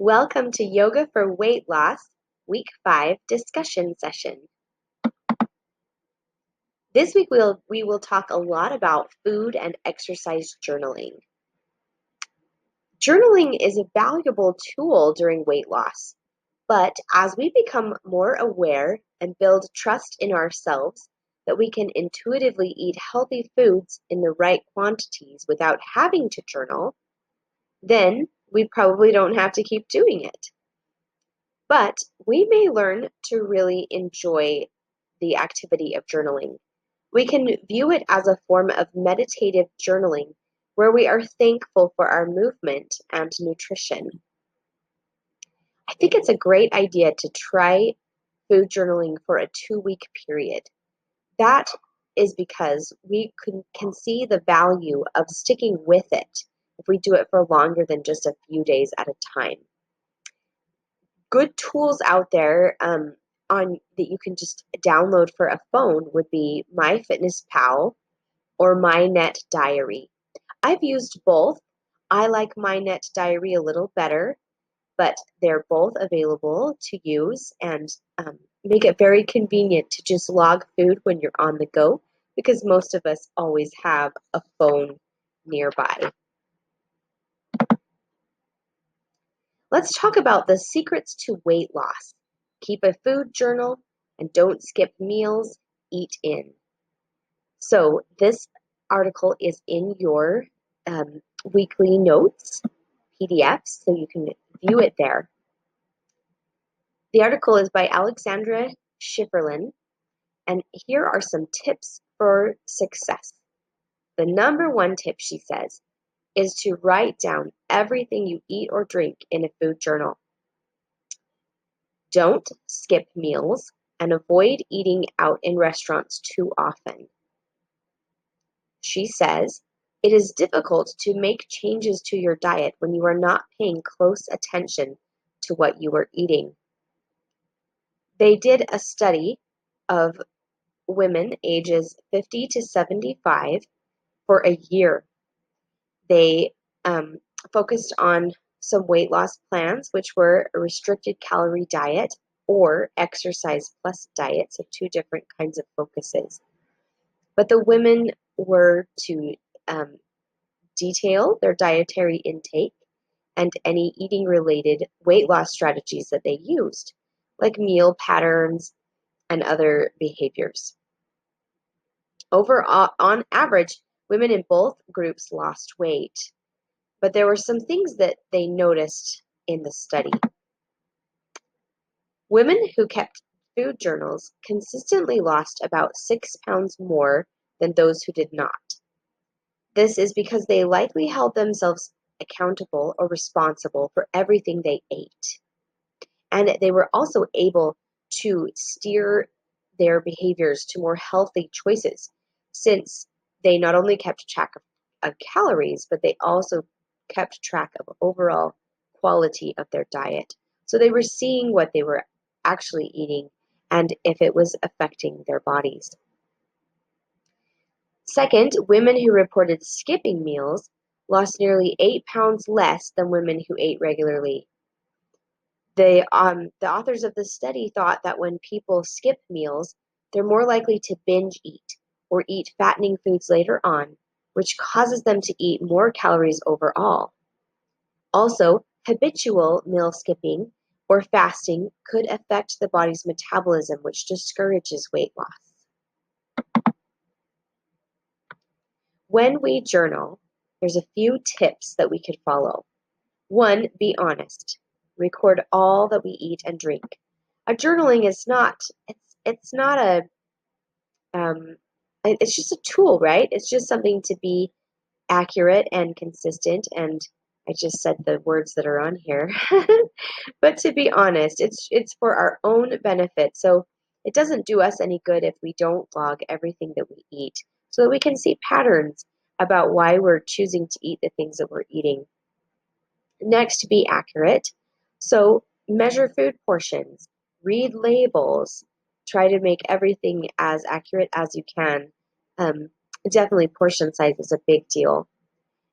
Welcome to Yoga for Weight Loss, Week 5 discussion session. This week we will talk a lot about food and exercise journaling. Journaling is a valuable tool during weight loss, but as we become more aware and build trust in ourselves that we can intuitively eat healthy foods in the right quantities without having to journal, then we probably don't have to keep doing it. But we may learn to really enjoy the activity of journaling. We can view it as a form of meditative journaling where we are thankful for our movement and nutrition. I think it's a great idea to try food journaling for a 2-week period. That is because we can see the value of sticking with it if we do it for longer than just a few days at a time. Good tools out there that you can just download for a phone would be MyFitnessPal or MyNet Diary. I've used both. I like MyNet Diary a little better, but they're both available to use and make it very convenient to just log food when you're on the go because most of us always have a phone nearby. Let's talk about the secrets to weight loss. Keep a food journal and don't skip meals, eat in. So this article is in your weekly notes, PDFs, so you can view it there. The article is by Alexandra Schifferlin, and here are some tips for success. The number one tip, she says, is to write down everything you eat or drink in a food journal. Don't skip meals and avoid eating out in restaurants too often. She says, it is difficult to make changes to your diet when you are not paying close attention to what you are eating. They did a study of women ages 50 to 75 for a year. They focused on some weight loss plans, which were a restricted calorie diet or exercise plus diet, so two different kinds of focuses. But the women were to detail their dietary intake and any eating-related weight loss strategies that they used, like meal patterns and other behaviors. On average, women in both groups lost weight, but there were some things that they noticed in the study. Women who kept food journals consistently lost about 6 pounds more than those who did not. This is because they likely held themselves accountable or responsible for everything they ate. And they were also able to steer their behaviors to more healthy choices, since they not only kept track of calories, but they also kept track of overall quality of their diet. So they were seeing what they were actually eating and if it was affecting their bodies. Second, women who reported skipping meals lost nearly 8 pounds less than women who ate regularly. The authors of the study thought that when people skip meals, they're more likely to binge eat or eat fattening foods later on, which causes them to eat more calories overall. Also, habitual meal skipping or fasting could affect the body's metabolism, which discourages weight loss. When we journal, there's a few tips that we could follow. 1, be honest. Record all that we eat and drink. A journaling is not, it's not it's just a tool, right? It's just something to be accurate and consistent, and I just said the words that are on here. But to be honest, it's for our own benefit. So it doesn't do us any good if we don't log everything that we eat, so that we can see patterns about why we're choosing to eat the things that we're eating. Next, be accurate. So measure food portions, read labels, try to make everything as accurate as you can. Definitely portion size is a big deal.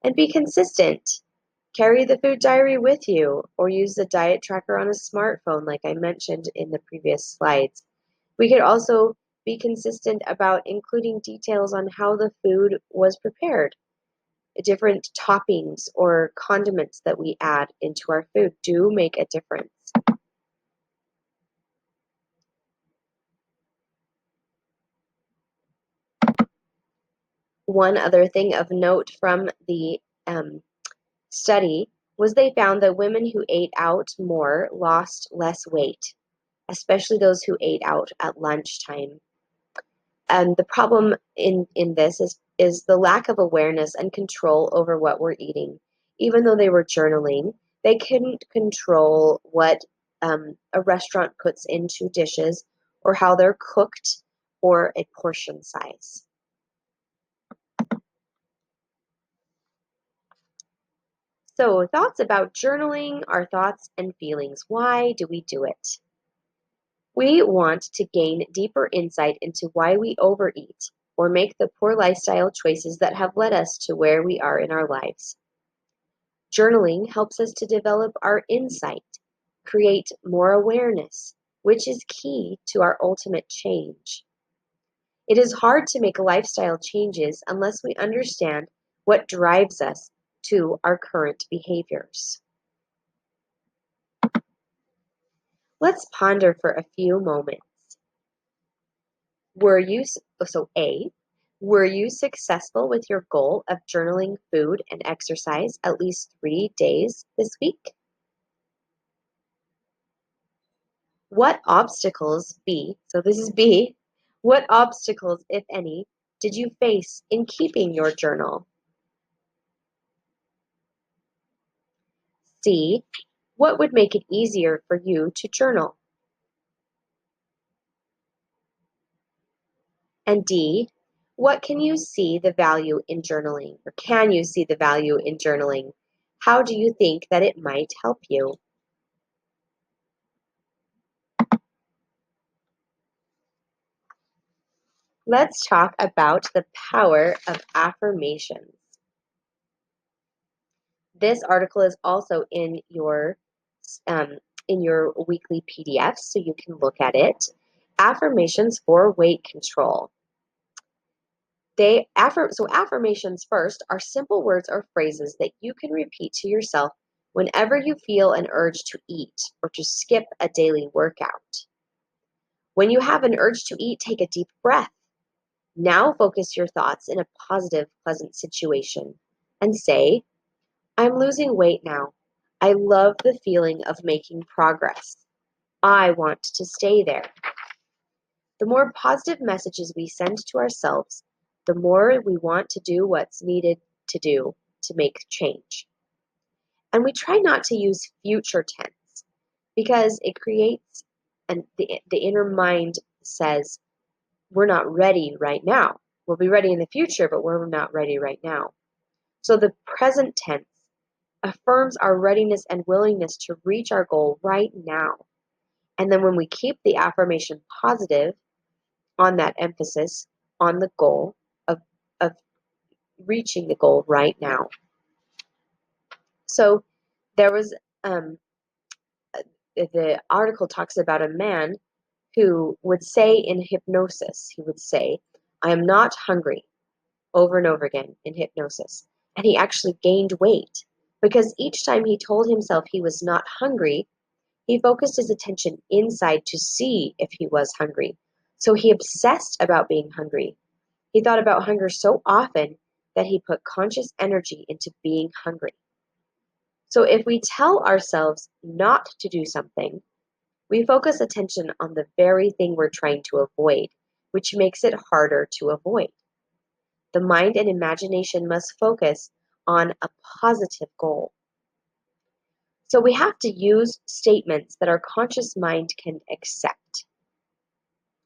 And be consistent. Carry the food diary with you or use the diet tracker on a smartphone, like I mentioned in the previous slides. We could also be consistent about including details on how the food was prepared. Different toppings or condiments that we add into our food do make a difference. One other thing of note from the study was they found that women who ate out more lost less weight, especially those who ate out at lunchtime. And the problem in this is the lack of awareness and control over what we're eating. Even though they were journaling, they couldn't control what a restaurant puts into dishes or how they're cooked or a portion size. So, thoughts about journaling are thoughts and feelings. Why do we do it? We want to gain deeper insight into why we overeat or make the poor lifestyle choices that have led us to where we are in our lives. Journaling helps us to develop our insight, create more awareness, which is key to our ultimate change. It is hard to make lifestyle changes unless we understand what drives us to our current behaviors. Let's ponder for a few moments. Were you so A, were you successful with your goal of journaling food and exercise at least 3 days this week? What obstacles, B, so this is B, what obstacles, if any, did you face in keeping your journal? C, what would make it easier for you to journal? And D, what can you see the value in journaling? Or can you see the value in journaling? How do you think that it might help you? Let's talk about the power of affirmations. This article is also um, in your weekly PDF, so you can look at it. Affirmations for weight control. So affirmations first are simple words or phrases that you can repeat to yourself whenever you feel an urge to eat or to skip a daily workout. When you have an urge to eat, take a deep breath. Now focus your thoughts in a positive, pleasant situation and say, I'm losing weight now. I love the feeling of making progress. I want to stay there. The more positive messages we send to ourselves, the more we want to do what's needed to do to make change. And we try not to use future tense because it creates, and the inner mind says, we're not ready right now. We'll be ready in the future, but we're not ready right now. So the present tense affirms our readiness and willingness to reach our goal right now. And then when we keep the affirmation positive on that emphasis on the goal of reaching the goal right now. So there was the article talks about a man who would say in hypnosis, he would say, I am not hungry, over and over again in hypnosis. And he actually gained weight because each time he told himself he was not hungry, he focused his attention inside to see if he was hungry. So he obsessed about being hungry. He thought about hunger so often that he put conscious energy into being hungry. So if we tell ourselves not to do something, we focus attention on the very thing we're trying to avoid, which makes it harder to avoid. The mind and imagination must focus on a positive goal. So we have to use statements that our conscious mind can accept.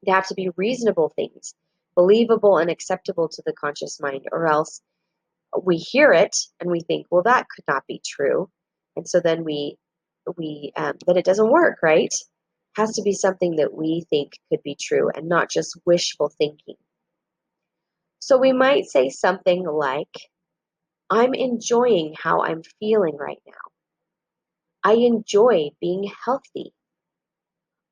They have to be reasonable things, believable and acceptable to the conscious mind, or else we hear it and we think, well, that could not be true. And so then then it doesn't work, right? It has to be something that we think could be true and not just wishful thinking. So we might say something like, I'm enjoying how I'm feeling right now. I enjoy being healthy.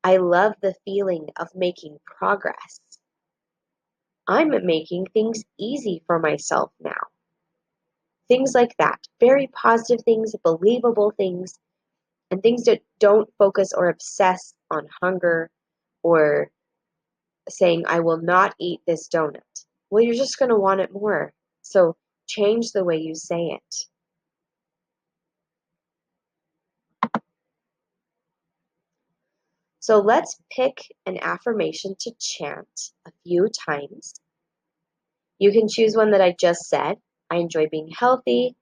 I love the feeling of making progress. I'm making things easy for myself now. Things like that. Very positive things, believable things, and things that don't focus or obsess on hunger or saying, I will not eat this donut. Well, you're just going to want it more. So change the way you say it. So let's pick an affirmation to chant a few times. You can choose one that I just said. I enjoy being healthy.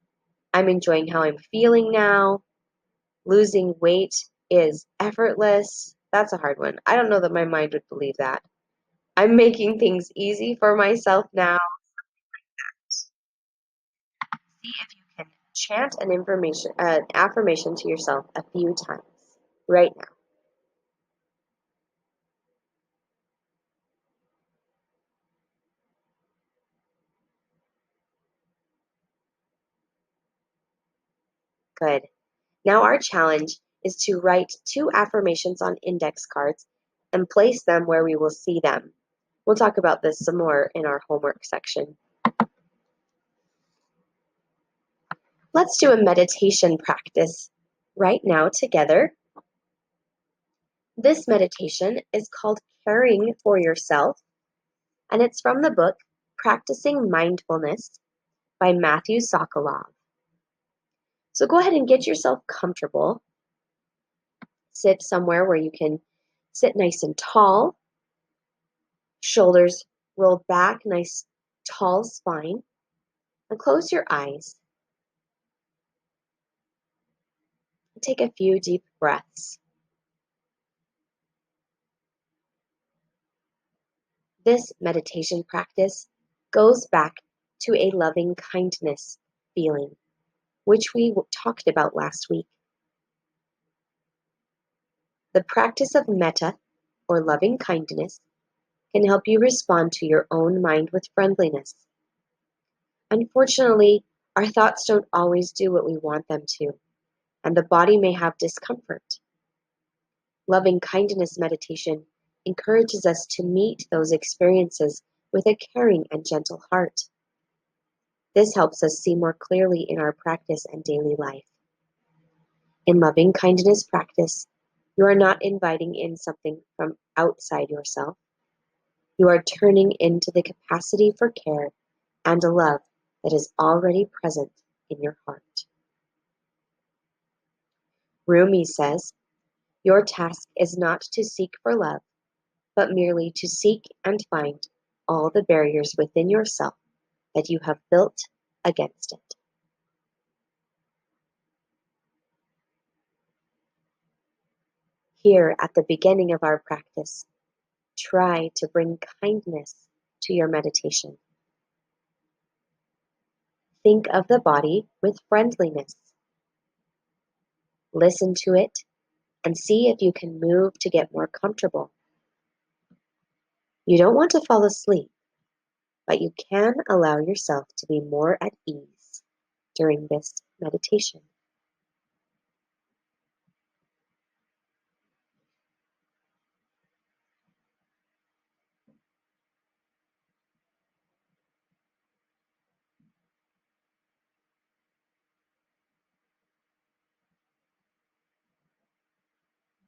I'm enjoying how I'm feeling now. Losing weight is effortless. That's a hard one. I don't know that my mind would believe that. I'm making things easy for myself now. See if you can chant an affirmation to yourself a few times right now. Good. Now our challenge is to write 2 affirmations on index cards and place them where we will see them. We'll talk about this some more in our homework section. Let's do a meditation practice right now together. This meditation is called Caring for Yourself, and it's from the book Practicing Mindfulness by Matthew Sokolov. So go ahead and get yourself comfortable. Sit somewhere where you can sit nice and tall, shoulders rolled back, nice tall spine, and close your eyes. And take a few deep breaths. This meditation practice goes back to a loving kindness feeling, which we talked about last week. The practice of metta, or loving kindness, can help you respond to your own mind with friendliness. Unfortunately, our thoughts don't always do what we want them to, and the body may have discomfort. Loving kindness meditation encourages us to meet those experiences with a caring and gentle heart. This helps us see more clearly in our practice and daily life. In loving kindness practice, you are not inviting in something from outside yourself. You are turning into the capacity for care and a love that is already present in your heart. Rumi says, your task is not to seek for love, but merely to seek and find all the barriers within yourself that you have built against it. Here at the beginning of our practice, try to bring kindness to your meditation. Think of the body with friendliness. Listen to it and see if you can move to get more comfortable. You don't want to fall asleep, but you can allow yourself to be more at ease during this meditation.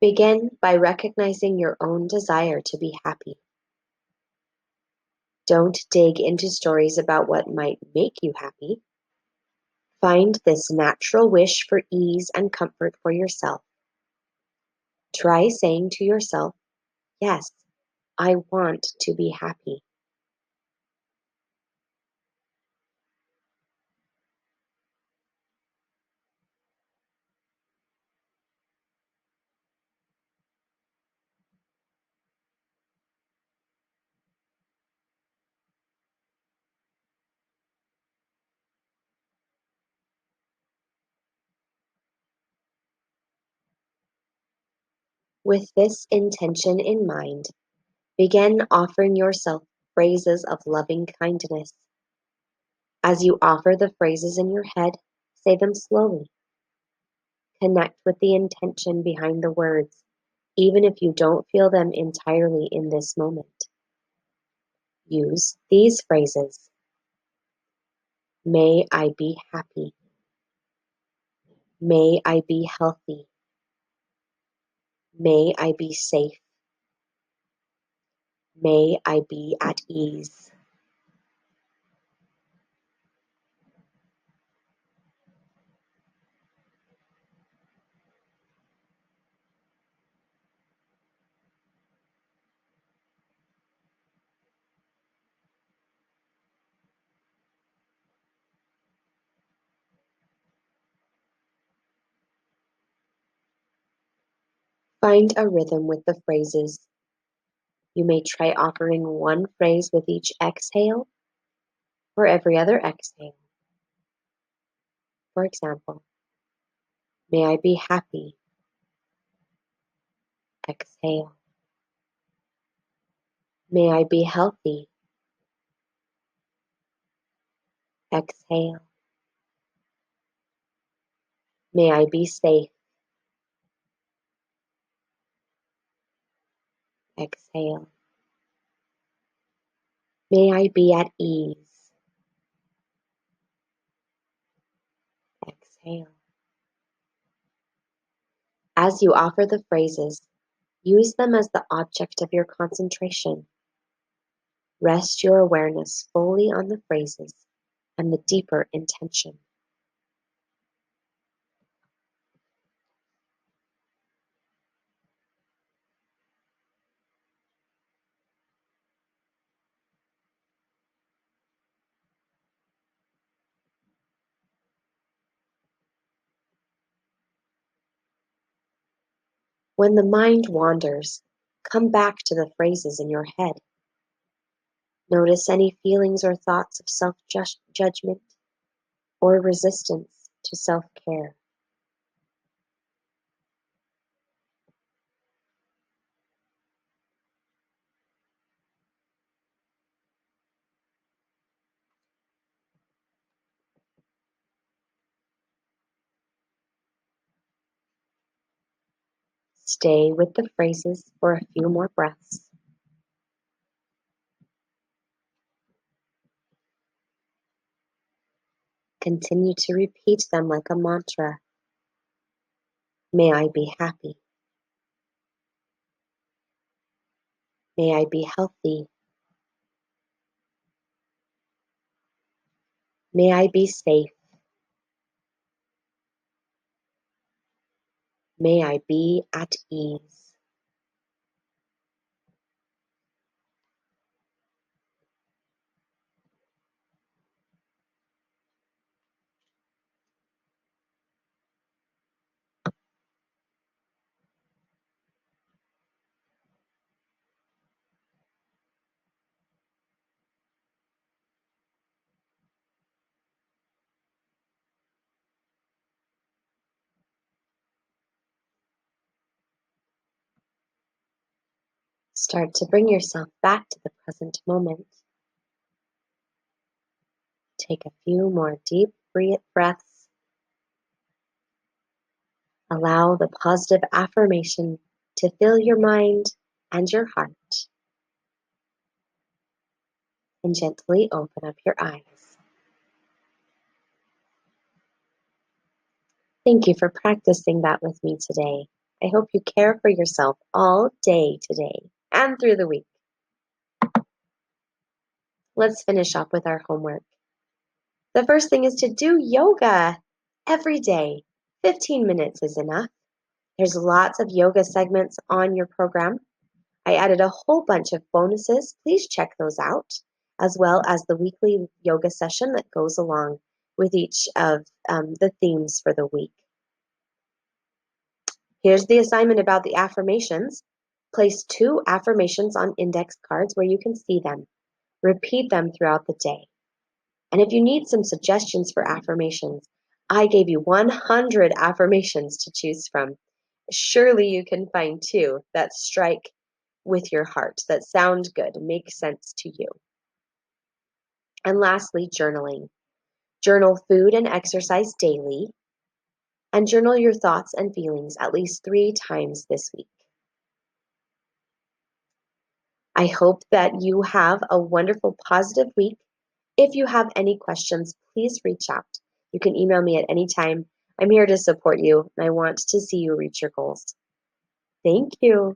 Begin by recognizing your own desire to be happy. Don't dig into stories about what might make you happy. Find this natural wish for ease and comfort for yourself. Try saying to yourself, yes, I want to be happy. With this intention in mind, begin offering yourself phrases of loving kindness. As you offer the phrases in your head, say them slowly. Connect with the intention behind the words, even if you don't feel them entirely in this moment. Use these phrases. May I be happy. May I be healthy. May I be safe. May I be at ease. Find a rhythm with the phrases. You may try offering one phrase with each exhale or every other exhale. For example, may I be happy. Exhale. May I be healthy. Exhale. May I be safe. Exhale. May I be at ease. Exhale. As you offer the phrases, use them as the object of your concentration. Rest your awareness fully on the phrases and the deeper intention. When the mind wanders, come back to the phrases in your head. Notice any feelings or thoughts of self-judgment or resistance to self-care. Stay with the phrases for a few more breaths. Continue to repeat them like a mantra. May I be happy. May I be healthy. May I be safe. May I be at ease. Start to bring yourself back to the present moment. Take a few more deep breaths. Allow the positive affirmation to fill your mind and your heart. And gently open up your eyes. Thank you for practicing that with me today. I hope you care for yourself all day today and through the week. Let's finish up with our homework. The first thing is to do yoga every day. 15 minutes is enough. There's lots of yoga segments on your program. I added a whole bunch of bonuses. Please check those out, as well as the weekly yoga session that goes along with each of the themes for the week. Here's the assignment about the affirmations. Place 2 affirmations on index cards where you can see them. Repeat them throughout the day. And if you need some suggestions for affirmations, I gave you 100 affirmations to choose from. Surely you can find 2 that strike with your heart, that sound good, make sense to you. And lastly, journaling. Journal food and exercise daily, and journal your thoughts and feelings at least 3 times this week. I hope that you have a wonderful, positive week. If you have any questions, please reach out. You can email me at any time. I'm here to support you, and I want to see you reach your goals. Thank you.